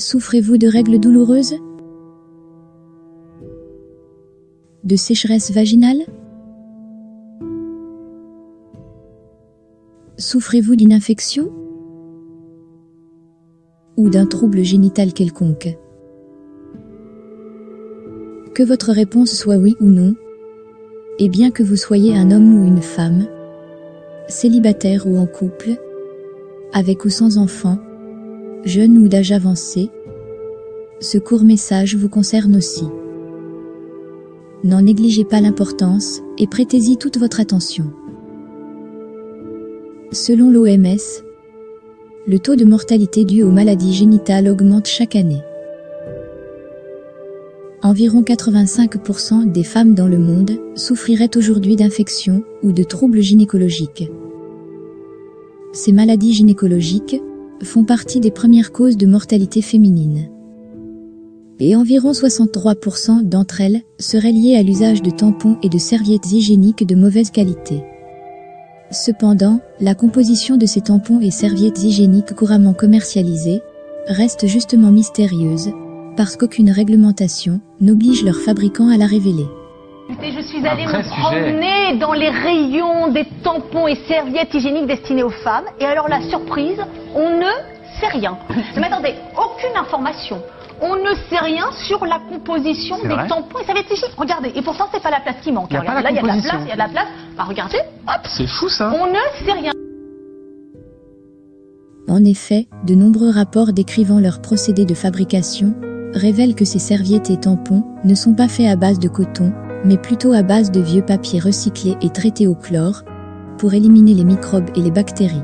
Souffrez-vous de règles douloureuses? De sécheresse vaginale? Souffrez-vous d'une infection? Ou d'un trouble génital quelconque? Que votre réponse soit oui ou non, et bien que vous soyez un homme ou une femme, célibataire ou en couple, avec ou sans enfant, jeune ou d'âge avancé, ce court message vous concerne aussi. N'en négligez pas l'importance et prêtez-y toute votre attention. Selon l'OMS, le taux de mortalité dû aux maladies génitales augmente chaque année. Environ 85% des femmes dans le monde souffriraient aujourd'hui d'infections ou de troubles gynécologiques. Ces maladies gynécologiques font partie des premières causes de mortalité féminine. Et environ 63% d'entre elles seraient liées à l'usage de tampons et de serviettes hygiéniques de mauvaise qualité. Cependant, la composition de ces tampons et serviettes hygiéniques couramment commercialisées reste justement mystérieuse, parce qu'aucune réglementation n'oblige leurs fabricants à la révéler. Je suis allée me promener dans les rayons des tampons et serviettes hygiéniques destinés aux femmes, et alors la surprise, on ne sait rien. Mais attendez, aucune information. On ne sait rien sur la composition des tampons et serviettes hygiéniques. Regardez, et pourtant c'est pas la place qui manque. Regardez, là il y a de la place, il y a de la place. Bah regardez, hop. C'est fou ça. On ne sait rien. En effet, de nombreux rapports décrivant leur procédé de fabrication révèlent que ces serviettes et tampons ne sont pas faits à base de coton, mais plutôt à base de vieux papiers recyclés et traités au chlore, pour éliminer les microbes et les bactéries.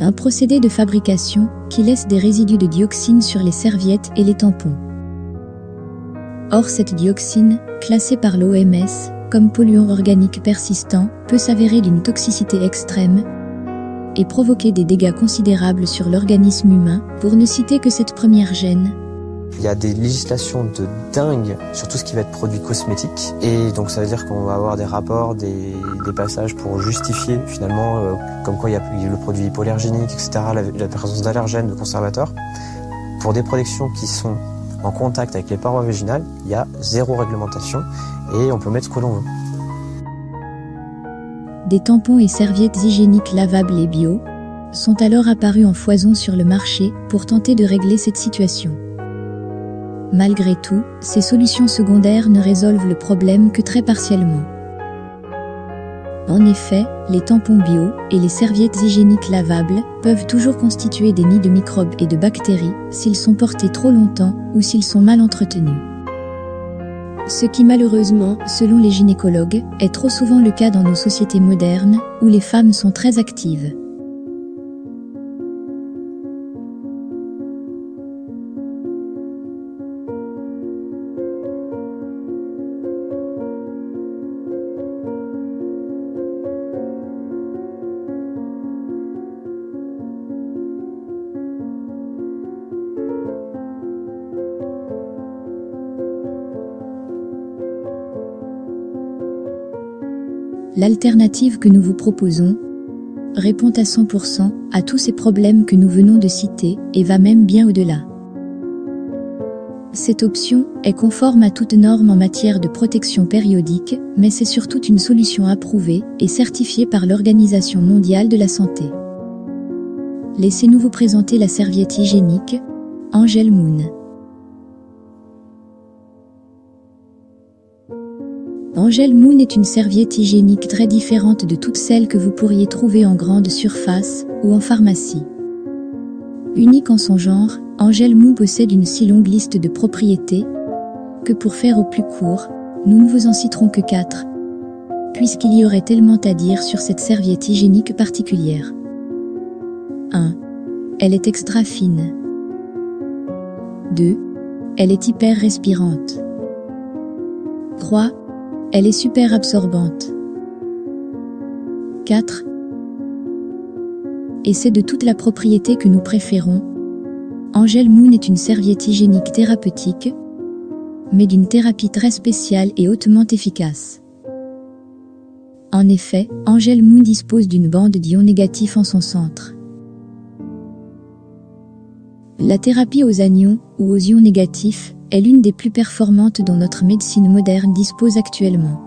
Un procédé de fabrication qui laisse des résidus de dioxine sur les serviettes et les tampons. Or cette dioxine, classée par l'OMS comme polluant organique persistant, peut s'avérer d'une toxicité extrême et provoquer des dégâts considérables sur l'organisme humain, pour ne citer que cette première gêne. Il y a des législations de dingue sur tout ce qui va être produit cosmétique, et donc ça veut dire qu'on va avoir des rapports, des passages pour justifier finalement comme quoi il y a le produit hypoallergénique, etc., la présence d'allergènes, de conservateurs. Pour des productions qui sont en contact avec les parois vaginales, il y a zéro réglementation et on peut mettre ce que l'on veut. Des tampons et serviettes hygiéniques lavables et bio sont alors apparus en foison sur le marché pour tenter de régler cette situation. Malgré tout, ces solutions secondaires ne résolvent le problème que très partiellement. En effet, les tampons bio et les serviettes hygiéniques lavables peuvent toujours constituer des nids de microbes et de bactéries s'ils sont portés trop longtemps ou s'ils sont mal entretenus. Ce qui malheureusement, selon les gynécologues, est trop souvent le cas dans nos sociétés modernes, où les femmes sont très actives. L'alternative que nous vous proposons répond à 100% à tous ces problèmes que nous venons de citer et va même bien au-delà. Cette option est conforme à toute norme en matière de protection périodique, mais c'est surtout une solution approuvée et certifiée par l'Organisation mondiale de la santé. Laissez-nous vous présenter la serviette hygiénique Angel Moon. Angel Moon est une serviette hygiénique très différente de toutes celles que vous pourriez trouver en grande surface ou en pharmacie. Unique en son genre, Angel Moon possède une si longue liste de propriétés que pour faire au plus court, nous ne vous en citerons que 4, puisqu'il y aurait tellement à dire sur cette serviette hygiénique particulière. 1. Elle est extra fine. 2. Elle est hyper respirante. 3. Elle est super absorbante. 4. Et c'est de toute la propriété que nous préférons. Angel Moon est une serviette hygiénique thérapeutique, mais d'une thérapie très spéciale et hautement efficace. En effet, Angel Moon dispose d'une bande d'ions négatifs en son centre. La thérapie aux anions ou aux ions négatifs est l'une des plus performantes dont notre médecine moderne dispose actuellement.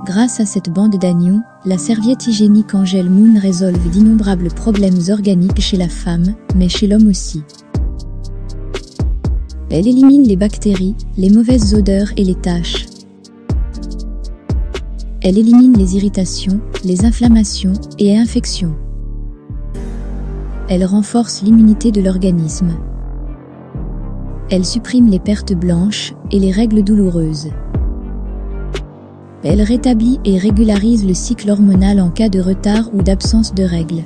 Grâce à cette bande d'anions, la serviette hygiénique Angel Moon résolve d'innombrables problèmes organiques chez la femme, mais chez l'homme aussi. Elle élimine les bactéries, les mauvaises odeurs et les taches. Elle élimine les irritations, les inflammations et infections. Elle renforce l'immunité de l'organisme. Elle supprime les pertes blanches et les règles douloureuses. Elle rétablit et régularise le cycle hormonal en cas de retard ou d'absence de règles.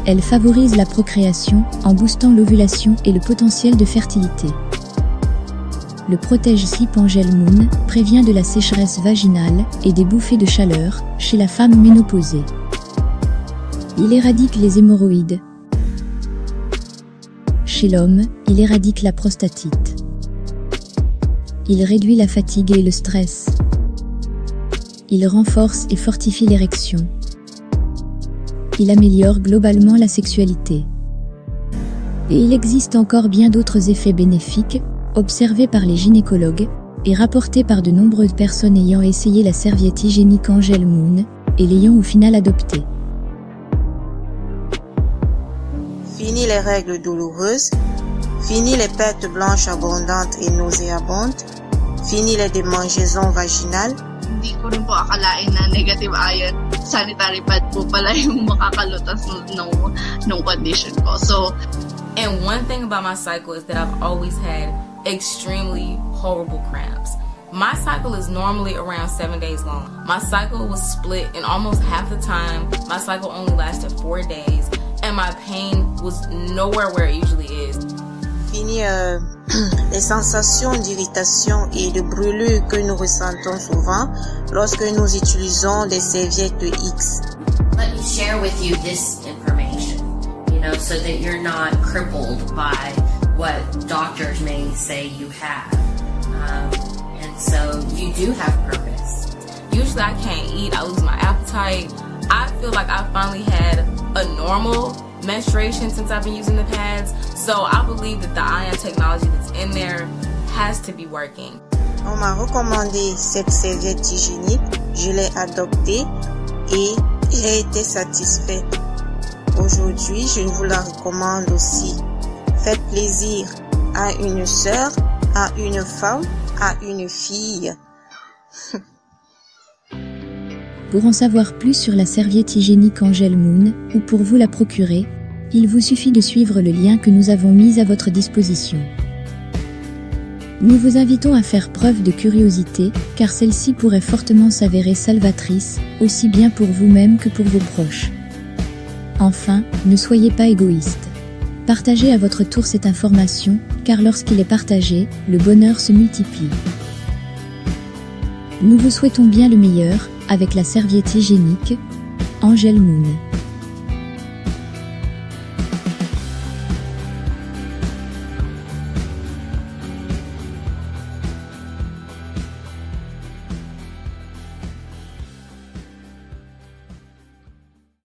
Elle favorise la procréation en boostant l'ovulation et le potentiel de fertilité. Le protège-slip Angel Moon prévient de la sécheresse vaginale et des bouffées de chaleur chez la femme ménopausée. Il éradique les hémorroïdes. Chez l'homme, il éradique la prostatite. Il réduit la fatigue et le stress. Il renforce et fortifie l'érection. Il améliore globalement la sexualité. Et il existe encore bien d'autres effets bénéfiques, observés par les gynécologues, et rapportés par de nombreuses personnes ayant essayé la serviette hygiénique Angel Moon, et l'ayant au final adoptée. Fini les règles douloureuses. Fini les pertes blanches abondantes et nauséabondes. Fini les démangeaisons vaginales. Hindi ko rin po akalain na negative ion sanitary pad po pala yung makakalutas nung condition ko. So, and one thing about my cycle is that I've always had extremely horrible cramps. My cycle is normally around 7 days long. My cycle was split, and almost half the time, my cycle only lasted 4 days, and my pain was nowhere where it usually is. Fini les sensations d'irritation et de brûlure que nous ressentons souvent lorsque nous utilisons des serviettes X. Let me share with you this information, so that you're not crippled by what doctors may say you have. And so you do have purpose. Usually I can't eat, I lose my appetite. I feel like I finally had a normal menstruation since I've been using the pads. So I believe that the ion technology that's in there has to be working. On m'a recommandé cette serviette hygiénique, je l'ai adoptée et j'ai été satisfaite. Aujourd'hui, je vous la recommande aussi. Faites plaisir à une sœur, à une femme, à une fille. Pour en savoir plus sur la serviette hygiénique Angel Moon, ou pour vous la procurer, il vous suffit de suivre le lien que nous avons mis à votre disposition. Nous vous invitons à faire preuve de curiosité, car celle-ci pourrait fortement s'avérer salvatrice, aussi bien pour vous-même que pour vos proches. Enfin, ne soyez pas égoïste. Partagez à votre tour cette information, car lorsqu'il est partagé, le bonheur se multiplie. Nous vous souhaitons bien le meilleur, avec la serviette hygiénique Angel Moon.